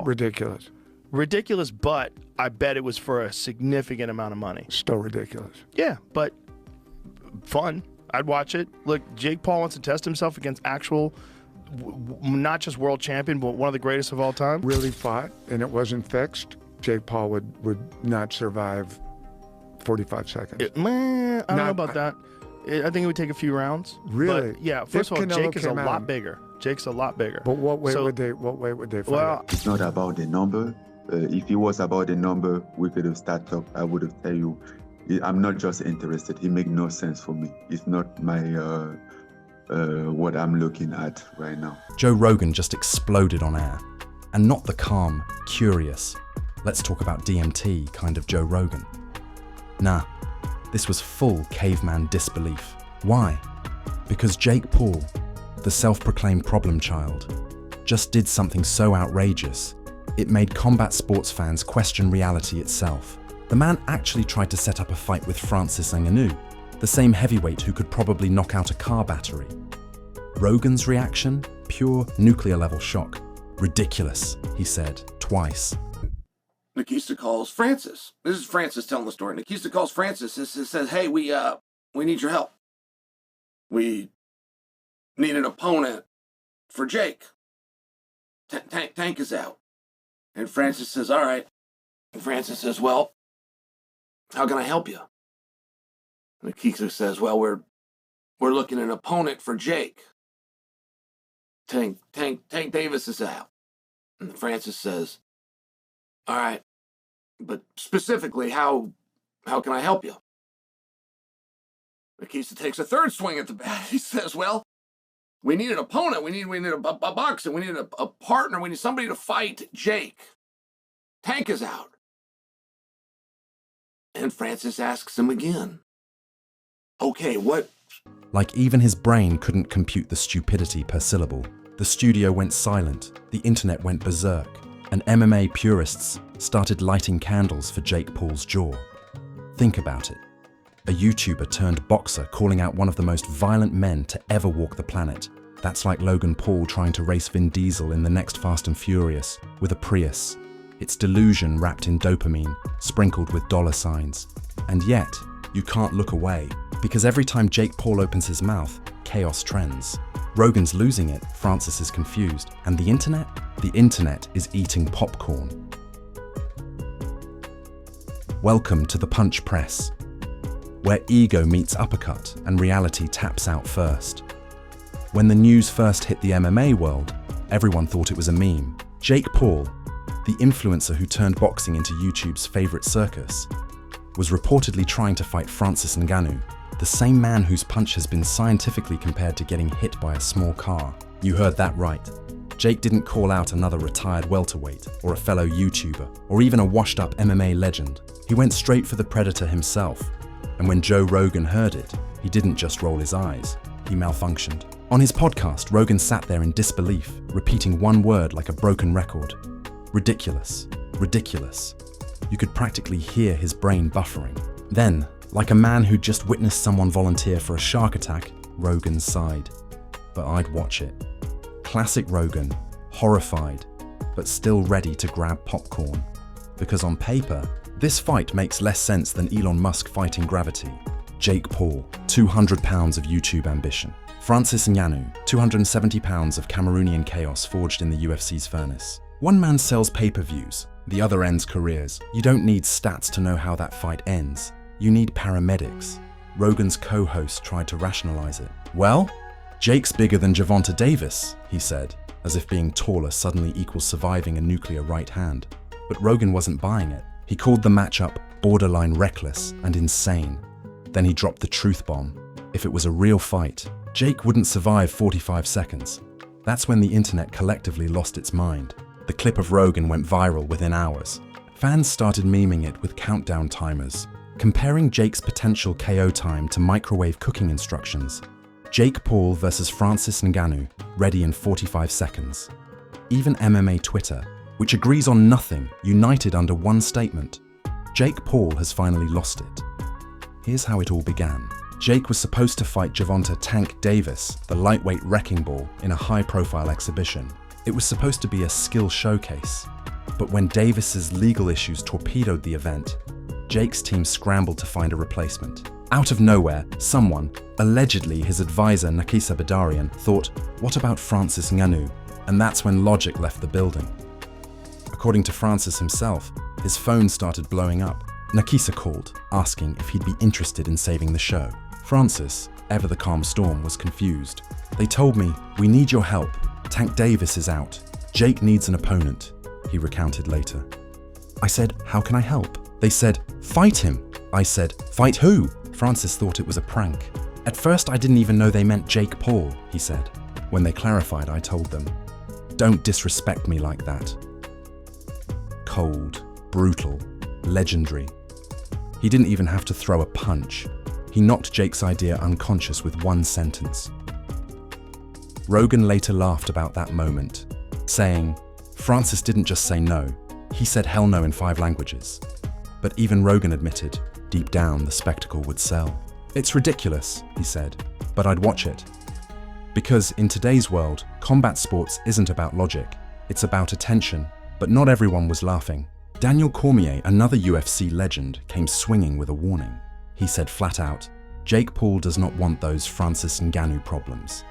Ridiculous. Ridiculous, but I bet it was for a significant amount of money. Still ridiculous. Yeah, but fun. I'd watch it. Look, Jake Paul wants to test himself against actual, not just world champion, but one of the greatest of all time. Really fought, and it wasn't fixed. Jake Paul would not survive 45 seconds. I don't know about that. I think it would take a few rounds. Really? But yeah. First of all, Jake is a lot bigger. Jake's a lot bigger. But what weight would they fight? Well, it's not about the number. If it was about the number, we could have started up. I would have tell you, I'm not just interested. It makes no sense for me. It's not my what I'm looking at right now. Joe Rogan just exploded on air. And not the calm, curious, let's talk about DMT kind of Joe Rogan. Nah, this was full caveman disbelief. Why? Because Jake Paul, the self-proclaimed problem child, just did something so outrageous, it made combat sports fans question reality itself. The man actually tried to set up a fight with Francis Ngannou, the same heavyweight who could probably knock out a car battery. Rogan's reaction? Pure nuclear-level shock. Ridiculous, he said, twice. Nikista calls Francis. This is Francis telling the story. Nikista calls Francis and says, hey, we need your help. We need an opponent for Jake. Tank is out. And Francis says, all right. And Francis says, well, how can I help you? Nikista says, well, we're looking at an opponent for Jake. Tank Davis is out. And Francis says, all right, but specifically, how can I help you? Nikista takes a third swing at the bat. He says, well, we need an opponent. We need a boxer. We need a partner. We need somebody to fight Jake. Tank is out. And Francis asks him again, okay, what? Like even his brain couldn't compute the stupidity per syllable. The studio went silent, the internet went berserk, and MMA purists started lighting candles for Jake Paul's jaw. Think about it. A YouTuber turned boxer calling out one of the most violent men to ever walk the planet. That's like Logan Paul trying to race Vin Diesel in the next Fast and Furious with a Prius. It's delusion wrapped in dopamine, sprinkled with dollar signs. And yet, you can't look away, because every time Jake Paul opens his mouth, chaos trends. Rogan's losing it, Francis is confused, and the internet? The internet is eating popcorn. Welcome to the Punch Press, where ego meets uppercut and reality taps out first. When the news first hit the MMA world, everyone thought it was a meme. Jake Paul, the influencer who turned boxing into YouTube's favorite circus, was reportedly trying to fight Francis Ngannou, the same man whose punch has been scientifically compared to getting hit by a small car. You heard that right. Jake didn't call out another retired welterweight, or a fellow YouTuber, or even a washed-up MMA legend. He went straight for the predator himself. And when Joe Rogan heard it, he didn't just roll his eyes, he malfunctioned. On his podcast, Rogan sat there in disbelief, repeating one word like a broken record. Ridiculous. Ridiculous. You could practically hear his brain buffering. Then, like a man who'd just witnessed someone volunteer for a shark attack, Rogan sighed. But I'd watch it. Classic Rogan, horrified, but still ready to grab popcorn. Because on paper, this fight makes less sense than Elon Musk fighting gravity. Jake Paul, 200 pounds of YouTube ambition. Francis Ngannou, 270 pounds of Cameroonian chaos forged in the UFC's furnace. One man sells pay-per-views, the other ends careers. You don't need stats to know how that fight ends. You need paramedics. Rogan's co-host tried to rationalize it. Well, Jake's bigger than Gervonta Davis, he said, as if being taller suddenly equals surviving a nuclear right hand. But Rogan wasn't buying it. He called the matchup borderline reckless and insane. Then he dropped the truth bomb. If it was a real fight, Jake wouldn't survive 45 seconds. That's when the internet collectively lost its mind. The clip of Rogan went viral within hours. Fans started memeing it with countdown timers, comparing Jake's potential KO time to microwave cooking instructions. Jake Paul versus Francis Ngannou, ready in 45 seconds. Even MMA Twitter, which agrees on nothing, united under one statement. Jake Paul has finally lost it. Here's how it all began. Jake was supposed to fight Gervonta Tank Davis, the lightweight wrecking ball, in a high-profile exhibition. It was supposed to be a skill showcase. But when Davis's legal issues torpedoed the event, Jake's team scrambled to find a replacement. Out of nowhere, someone, allegedly his advisor Nakisa Badarian, thought, what about Francis Ngannou? And that's when logic left the building. According to Francis himself, his phone started blowing up. Nakisa called, asking if he'd be interested in saving the show. Francis, ever the calm storm, was confused. They told me, we need your help. Tank Davis is out. Jake needs an opponent, he recounted later. I said, how can I help? They said, fight him. I said, fight who? Francis thought it was a prank. At first, I didn't even know they meant Jake Paul, he said. When they clarified, I told them, don't disrespect me like that. Cold, brutal, legendary. He didn't even have to throw a punch. He knocked Jake's idea unconscious with one sentence. Rogan later laughed about that moment, saying, Francis didn't just say no, he said hell no in 5 languages. But even Rogan admitted, deep down the spectacle would sell. It's ridiculous, he said, but I'd watch it. Because in today's world, combat sports isn't about logic, it's about attention, but not everyone was laughing. Daniel Cormier, another UFC legend, came swinging with a warning. He said flat out, Jake Paul does not want those Francis Ngannou problems.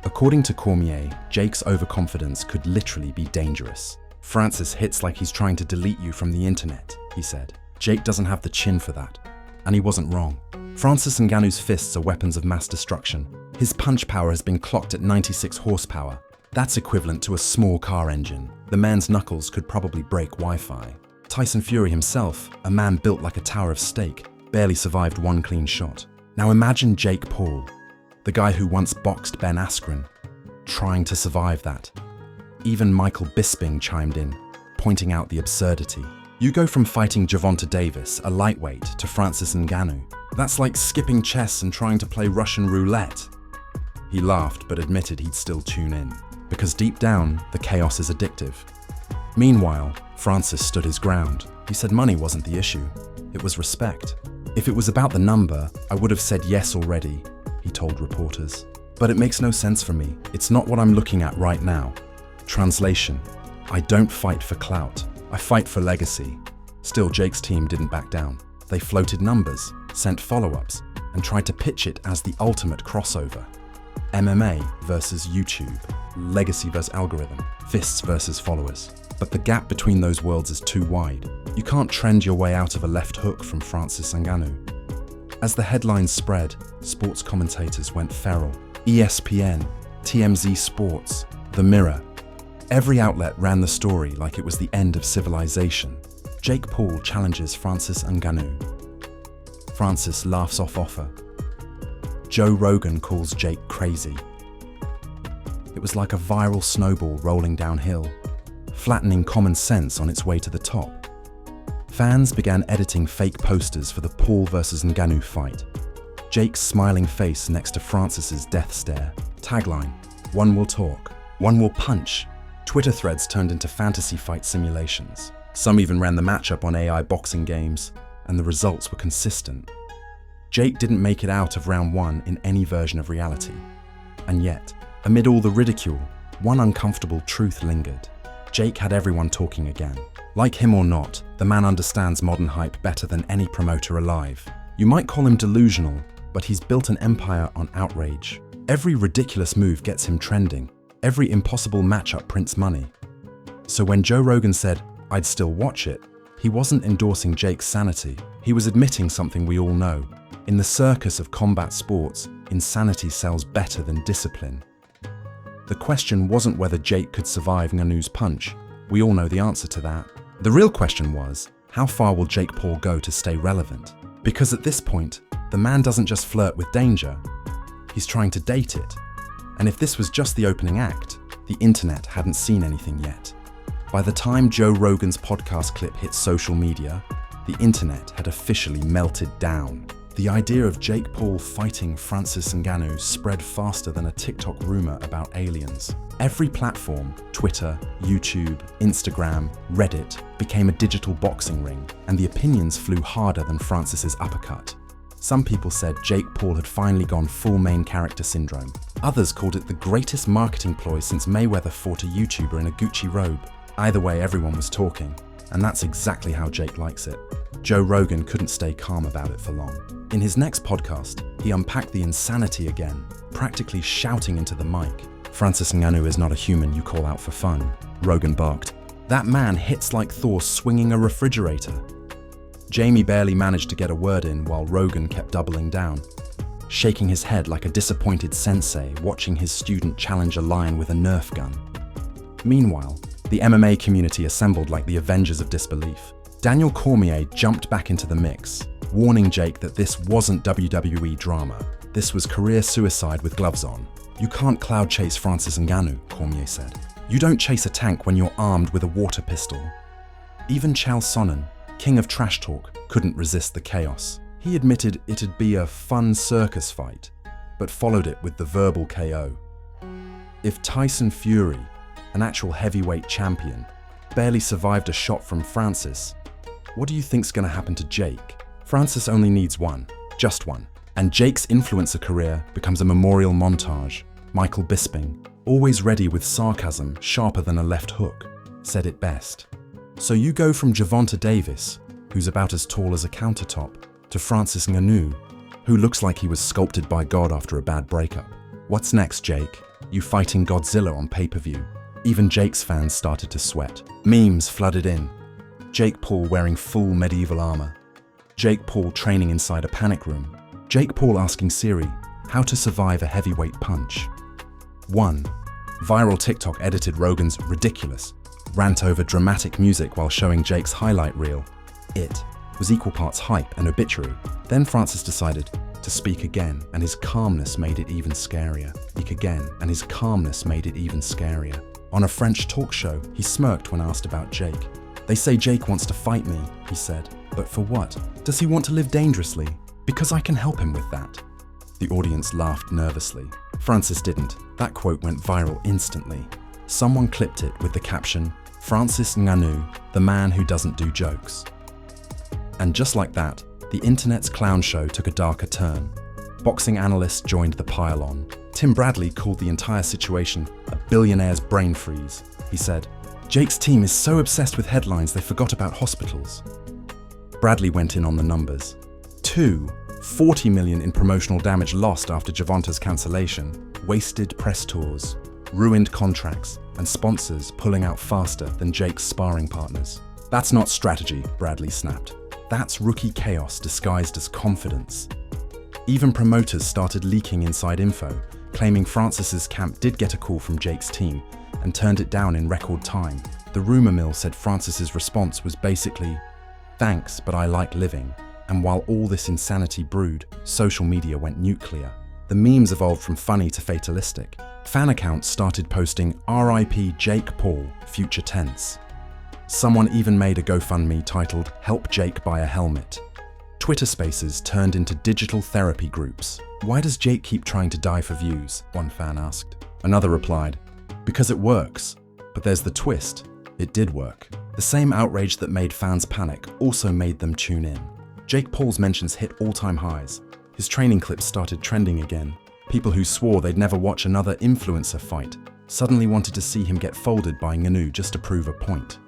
According to Cormier, Jake's overconfidence could literally be dangerous. Francis hits like he's trying to delete you from the internet, he said. Jake doesn't have the chin for that. And he wasn't wrong. Francis Ngannou's fists are weapons of mass destruction. His punch power has been clocked at 96 horsepower. That's equivalent to a small car engine. The man's knuckles could probably break Wi-Fi. Tyson Fury himself, a man built like a tower of steak, barely survived one clean shot. Now imagine Jake Paul, the guy who once boxed Ben Askren, trying to survive that. Even Michael Bisping chimed in, pointing out the absurdity. You go from fighting Gervonta Davis, a lightweight, to Francis Ngannou. That's like skipping chess and trying to play Russian roulette. He laughed but admitted he'd still tune in, because deep down, the chaos is addictive. Meanwhile, Francis stood his ground. He said money wasn't the issue, it was respect. If it was about the number, I would have said yes already, he told reporters. But it makes no sense for me. It's not what I'm looking at right now. Translation: I don't fight for clout. I fight for legacy. Still, Jake's team didn't back down. They floated numbers, sent follow-ups, and tried to pitch it as the ultimate crossover. MMA versus YouTube, legacy versus algorithm, fists versus followers. But the gap between those worlds is too wide. You can't trend your way out of a left hook from Francis Ngannou. As the headlines spread, sports commentators went feral. ESPN, TMZ Sports, The Mirror. Every outlet ran the story like it was the end of civilization. Jake Paul challenges Francis Ngannou. Francis laughs off offer. Joe Rogan calls Jake crazy. It was like a viral snowball rolling downhill, flattening common sense on its way to the top. Fans began editing fake posters for the Paul vs. Ngannou fight. Jake's smiling face next to Francis's death stare. Tagline: one will talk, one will punch. Twitter threads turned into fantasy fight simulations. Some even ran the matchup on AI boxing games, and the results were consistent. Jake didn't make it out of round 1 in any version of reality. And yet, amid all the ridicule, one uncomfortable truth lingered. Jake had everyone talking again. Like him or not, the man understands modern hype better than any promoter alive. You might call him delusional, but he's built an empire on outrage. Every ridiculous move gets him trending. Every impossible matchup prints money. So when Joe Rogan said, I'd still watch it, he wasn't endorsing Jake's sanity. He was admitting something we all know. In the circus of combat sports, insanity sells better than discipline. The question wasn't whether Jake could survive Ngannou's punch. We all know the answer to that. The real question was, how far will Jake Paul go to stay relevant? Because at this point, the man doesn't just flirt with danger, he's trying to date it. And if this was just the opening act, the internet hadn't seen anything yet. By the time Joe Rogan's podcast clip hit social media, the internet had officially melted down. The idea of Jake Paul fighting Francis Ngannou spread faster than a TikTok rumor about aliens. Every platform, Twitter, YouTube, Instagram, Reddit, became a digital boxing ring, and the opinions flew harder than Francis's uppercut. Some people said Jake Paul had finally gone full main character syndrome. Others called it the greatest marketing ploy since Mayweather fought a YouTuber in a Gucci robe. Either way, everyone was talking, and that's exactly how Jake likes it. Joe Rogan couldn't stay calm about it for long. In his next podcast, he unpacked the insanity again, practically shouting into the mic. "Francis Ngannou is not a human you call out for fun," Rogan barked. "That man hits like Thor swinging a refrigerator." Jamie barely managed to get a word in while Rogan kept doubling down, shaking his head like a disappointed sensei watching his student challenge a lion with a Nerf gun. Meanwhile, the MMA community assembled like the Avengers of disbelief. Daniel Cormier jumped back into the mix, warning Jake that this wasn't WWE drama. This was career suicide with gloves on. "You can't cloud chase Francis Ngannou," Cormier said. "You don't chase a tank when you're armed with a water pistol." Even Chael Sonnen, king of trash talk, couldn't resist the chaos. He admitted it'd be a fun circus fight, but followed it with the verbal KO. If Tyson Fury, an actual heavyweight champion, barely survived a shot from Francis, what do you think's gonna happen to Jake? Francis only needs one, just one, and Jake's influencer career becomes a memorial montage. Michael Bisping, always ready with sarcasm sharper than a left hook, said it best. So you go from Gervonta Davis, who's about as tall as a countertop, to Francis Ngannou, who looks like he was sculpted by God after a bad breakup. What's next, Jake? You fighting Godzilla on pay-per-view? Even Jake's fans started to sweat. Memes flooded in. Jake Paul wearing full medieval armor. Jake Paul training inside a panic room. Jake Paul asking Siri how to survive a heavyweight punch. 1. Viral TikTok edited Rogan's ridiculous rant over dramatic music while showing Jake's highlight reel. It was equal parts hype and obituary. Then Francis decided to speak again, and his calmness made it even scarier. Speak again, and his calmness made it even scarier. On a French talk show, he smirked when asked about Jake. "They say Jake wants to fight me," he said. "But for what? Does he want to live dangerously? Because I can help him with that." The audience laughed nervously. Francis didn't. That quote went viral instantly. Someone clipped it with the caption, "Francis Ngannou, the man who doesn't do jokes." And just like that, the internet's clown show took a darker turn. Boxing analysts joined the pile-on. Tim Bradley called the entire situation a billionaire's brain freeze. He said, "Jake's team is so obsessed with headlines they forgot about hospitals." Bradley went in on the numbers. 40 million in promotional damage lost after Gervonta's cancellation, wasted press tours, ruined contracts, and sponsors pulling out faster than Jake's sparring partners. "That's not strategy," Bradley snapped. "That's rookie chaos disguised as confidence." Even promoters started leaking inside info, claiming Francis's camp did get a call from Jake's team and turned it down in record time. The rumor mill said Francis's response was basically, "Thanks, but I like living." And while all this insanity brewed, social media went nuclear. The memes evolved from funny to fatalistic. Fan accounts started posting "RIP Jake Paul, future tense." Someone even made a GoFundMe titled "Help Jake Buy a Helmet." Twitter Spaces turned into digital therapy groups. "Why does Jake keep trying to die for views?" one fan asked. Another replied, "Because it works. But there's the twist. It did work." The same outrage that made fans panic also made them tune in. Jake Paul's mentions hit all-time highs. His training clips started trending again. People who swore they'd never watch another influencer fight suddenly wanted to see him get folded by Ngannou just to prove a point.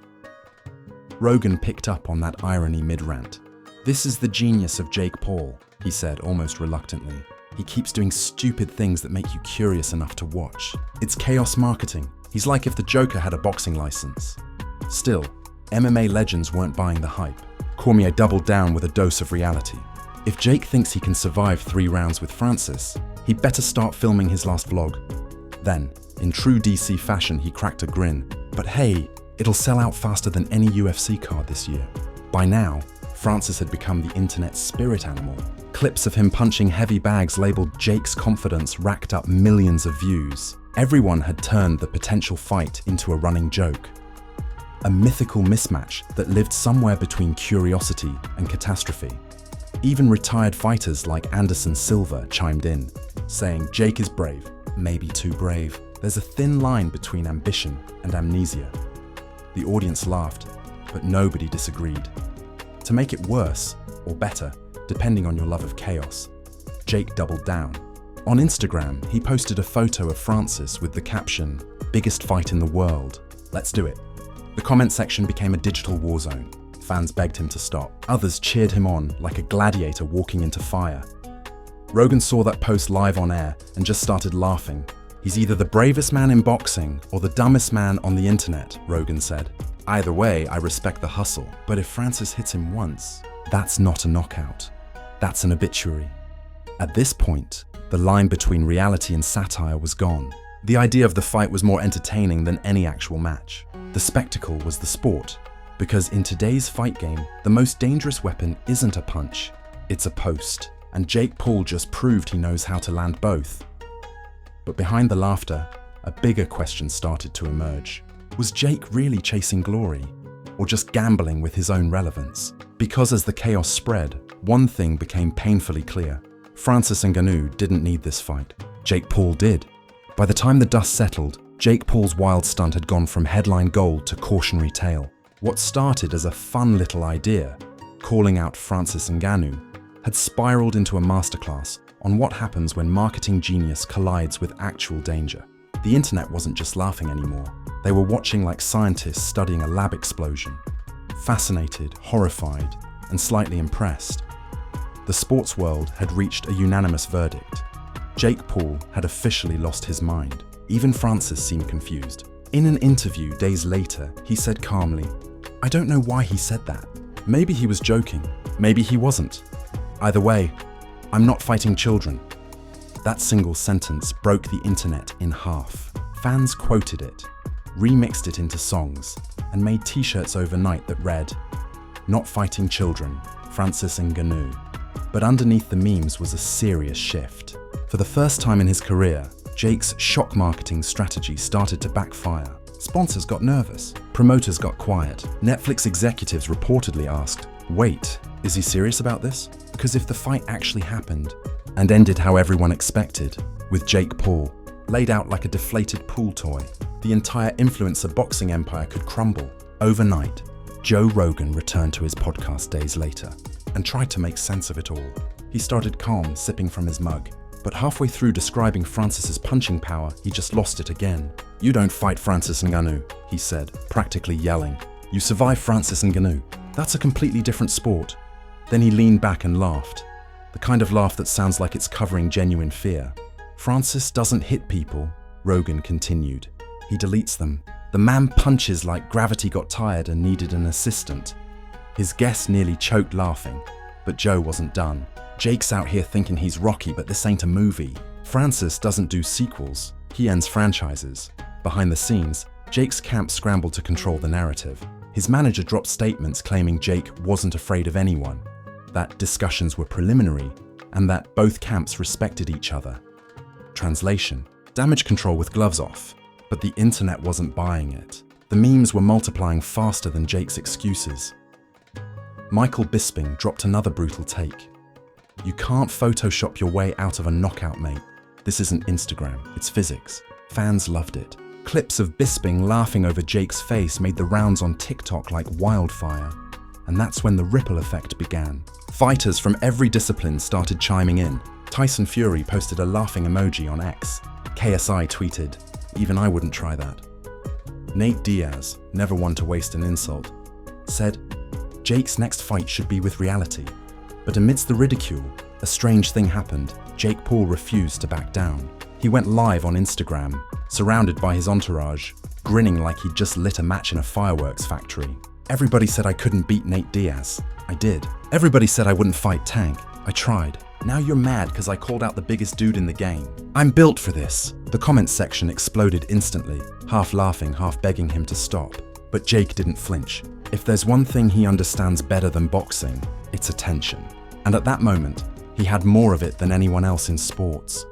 Rogan picked up on that irony mid-rant. "This is the genius of Jake Paul," he said almost reluctantly. "He keeps doing stupid things that make you curious enough to watch. It's chaos marketing. He's like if the Joker had a boxing license." Still, MMA legends weren't buying the hype. Cormier doubled down with a dose of reality. If Jake thinks he can survive 3 rounds with Francis, he'd better start filming his last vlog. Then, in true DC fashion, he cracked a grin. "But hey, it'll sell out faster than any UFC card this year." By now, Francis had become the internet's spirit animal. Clips of him punching heavy bags labeled "Jake's confidence" racked up millions of views. Everyone had turned the potential fight into a running joke. A mythical mismatch that lived somewhere between curiosity and catastrophe. Even retired fighters like Anderson Silva chimed in, saying Jake is brave, maybe too brave. There's a thin line between ambition and amnesia. The audience laughed, but nobody disagreed. To make it worse, or better, depending on your love of chaos, Jake doubled down. On Instagram, he posted a photo of Francis with the caption, "Biggest fight in the world. Let's do it." The comment section became a digital war zone. Fans begged him to stop. Others cheered him on like a gladiator walking into fire. Rogan saw that post live on air and just started laughing. "He's either the bravest man in boxing or the dumbest man on the internet," Rogan said. "Either way, I respect the hustle. But if Francis hits him once, that's not a knockout. That's an obituary." At this point, the line between reality and satire was gone. The idea of the fight was more entertaining than any actual match. The spectacle was the sport. Because in today's fight game, the most dangerous weapon isn't a punch, it's a post. And Jake Paul just proved he knows how to land both. But behind the laughter, a bigger question started to emerge. Was Jake really chasing glory, or just gambling with his own relevance? Because as the chaos spread, one thing became painfully clear. Francis Ngannou didn't need this fight. Jake Paul did. By the time the dust settled, Jake Paul's wild stunt had gone from headline gold to cautionary tale. What started as a fun little idea, calling out Francis Ngannou, had spiraled into a masterclass on what happens when marketing genius collides with actual danger. The internet wasn't just laughing anymore. They were watching like scientists studying a lab explosion. Fascinated, horrified, and slightly impressed. The sports world had reached a unanimous verdict. Jake Paul had officially lost his mind. Even Francis seemed confused. In an interview days later, he said calmly, "I don't know why he said that. Maybe he was joking. Maybe he wasn't. Either way, I'm not fighting children." That single sentence broke the internet in half. Fans quoted it, remixed it into songs, and made t-shirts overnight that read, "Not fighting children, Francis Ngannou." But underneath the memes was a serious shift. For the first time in his career, Jake's shock marketing strategy started to backfire. Sponsors got nervous. Promoters got quiet. Netflix executives reportedly asked, "Wait, is he serious about this?" Because if the fight actually happened and ended how everyone expected, with Jake Paul laid out like a deflated pool toy, the entire influencer boxing empire could crumble. Overnight, Joe Rogan returned to his podcast days later and tried to make sense of it all. He started calm, sipping from his mug. But halfway through describing Francis's punching power, he just lost it again. "You don't fight Francis Ngannou," he said, practically yelling. "You survive Francis Ngannou. That's a completely different sport." Then he leaned back and laughed. The kind of laugh that sounds like it's covering genuine fear. "Francis doesn't hit people," Rogan continued. "He deletes them. The man punches like gravity got tired and needed an assistant." His guest nearly choked laughing, but Joe wasn't done. "Jake's out here thinking he's Rocky, but this ain't a movie. Francis doesn't do sequels. He ends franchises." Behind the scenes, Jake's camp scrambled to control the narrative. His manager dropped statements claiming Jake wasn't afraid of anyone, that discussions were preliminary, and that both camps respected each other. Translation: damage control with gloves off, but the internet wasn't buying it. The memes were multiplying faster than Jake's excuses. Michael Bisping dropped another brutal take. "You can't Photoshop your way out of a knockout, mate. This isn't Instagram, it's physics." Fans loved it. Clips of Bisping laughing over Jake's face made the rounds on TikTok like wildfire. And that's when the ripple effect began. Fighters from every discipline started chiming in. Tyson Fury posted a laughing emoji on X. KSI tweeted, "Even I wouldn't try that." Nate Diaz, never one to waste an insult, said, "Jake's next fight should be with reality." But amidst the ridicule, a strange thing happened. Jake Paul refused to back down. He went live on Instagram, surrounded by his entourage, grinning like he'd just lit a match in a fireworks factory. "Everybody said I couldn't beat Nate Diaz. I did. Everybody said I wouldn't fight Tank. I tried. Now you're mad because I called out the biggest dude in the game. I'm built for this." The comments section exploded instantly, half laughing, half begging him to stop. But Jake didn't flinch. If there's one thing he understands better than boxing, it's attention. And at that moment, he had more of it than anyone else in sports.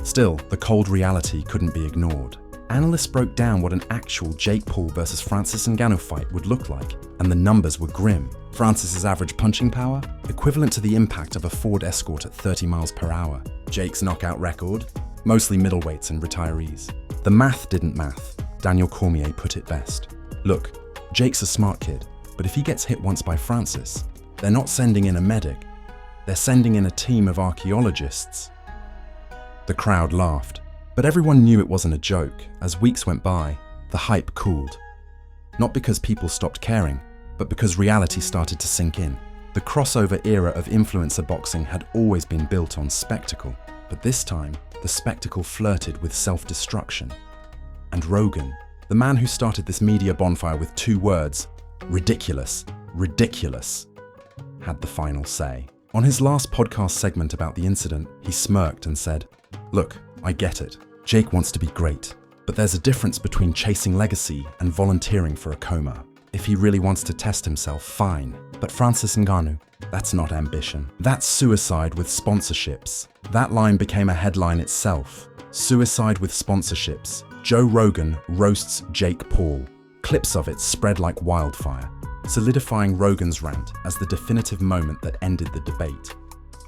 Still, the cold reality couldn't be ignored. Analysts broke down what an actual Jake Paul versus Francis Ngannou fight would look like, and the numbers were grim. Francis's average punching power, equivalent to the impact of a Ford Escort at 30 miles per hour. Jake's knockout record, mostly middleweights and retirees. The math didn't math. Daniel Cormier put it best. "Look, Jake's a smart kid, but if he gets hit once by Francis, they're not sending in a medic. They're sending in a team of archaeologists." The crowd laughed, but everyone knew it wasn't a joke. As weeks went by, the hype cooled. Not because people stopped caring, but because reality started to sink in. The crossover era of influencer boxing had always been built on spectacle, but this time, the spectacle flirted with self-destruction. And Rogan, the man who started this media bonfire with 2 words, ridiculous, ridiculous, had the final say. On his last podcast segment about the incident, he smirked and said, "Look, I get it. Jake wants to be great, but there's a difference between chasing legacy and volunteering for a coma. If he really wants to test himself, fine. But Francis Ngannou, that's not ambition. That's suicide with sponsorships." That line became a headline itself. Suicide with sponsorships. Joe Rogan roasts Jake Paul. Clips of it spread like wildfire, solidifying Rogan's rant as the definitive moment that ended the debate.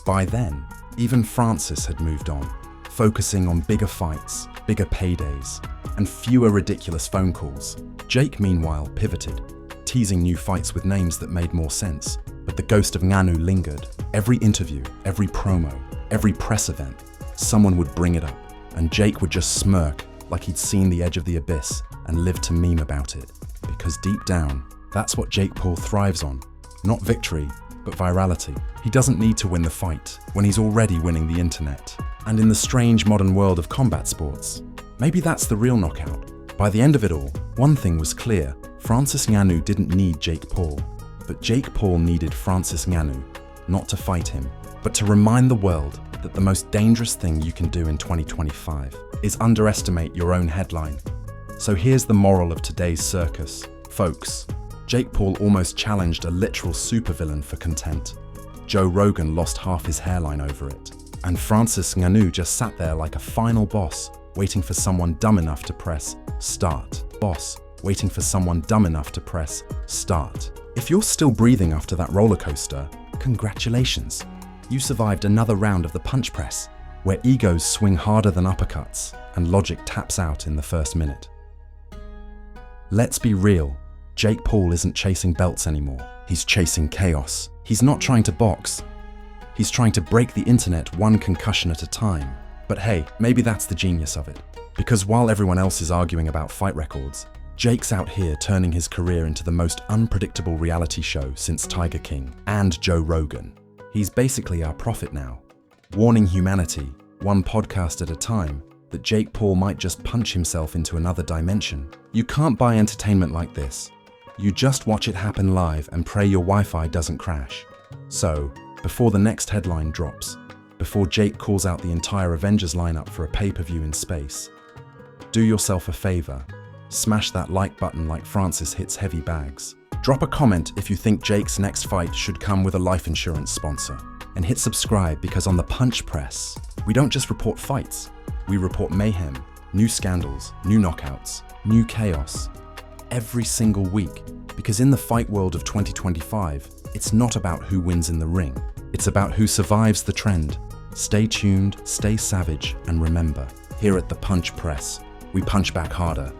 By then, even Francis had moved on, focusing on bigger fights, bigger paydays, and fewer ridiculous phone calls. Jake, meanwhile, pivoted, teasing new fights with names that made more sense, but the ghost of Ngannou lingered. Every interview, every promo, every press event, someone would bring it up, and Jake would just smirk like he'd seen the edge of the abyss and lived to meme about it. Because deep down, that's what Jake Paul thrives on. Not victory, but virality. He doesn't need to win the fight when he's already winning the internet. And in the strange modern world of combat sports, maybe that's the real knockout. By the end of it all, one thing was clear. Francis Ngannou didn't need Jake Paul, but Jake Paul needed Francis Ngannou, not to fight him, but to remind the world that the most dangerous thing you can do in 2025 is underestimate your own headline. So here's the moral of today's circus. Folks, Jake Paul almost challenged a literal supervillain for content. Joe Rogan lost half his hairline over it. And Francis Ngannou just sat there like a final boss, waiting for someone dumb enough to press start. Boss, waiting for someone dumb enough to press start. If you're still breathing after that roller coaster, congratulations. You survived another round of the punch press, where egos swing harder than uppercuts and logic taps out in the first minute. Let's be real, Jake Paul isn't chasing belts anymore. He's chasing chaos. He's not trying to box. He's trying to break the internet one concussion at a time. But hey, maybe that's the genius of it. Because while everyone else is arguing about fight records, Jake's out here turning his career into the most unpredictable reality show since Tiger King and Joe Rogan. He's basically our prophet now, warning humanity, one podcast at a time, that Jake Paul might just punch himself into another dimension. You can't buy entertainment like this. You just watch it happen live and pray your Wi-Fi doesn't crash. So, before the next headline drops, before Jake calls out the entire Avengers lineup for a pay-per-view in space, do yourself a favor. Smash that like button like Francis hits heavy bags. Drop a comment if you think Jake's next fight should come with a life insurance sponsor. And hit subscribe because on the Punch Press, we don't just report fights, we report mayhem, new scandals, new knockouts, new chaos, every single week. Because in the fight world of 2025, it's not about who wins in the ring, it's about who survives the trend. Stay tuned, stay savage, and remember, here at the Punch Press, we punch back harder.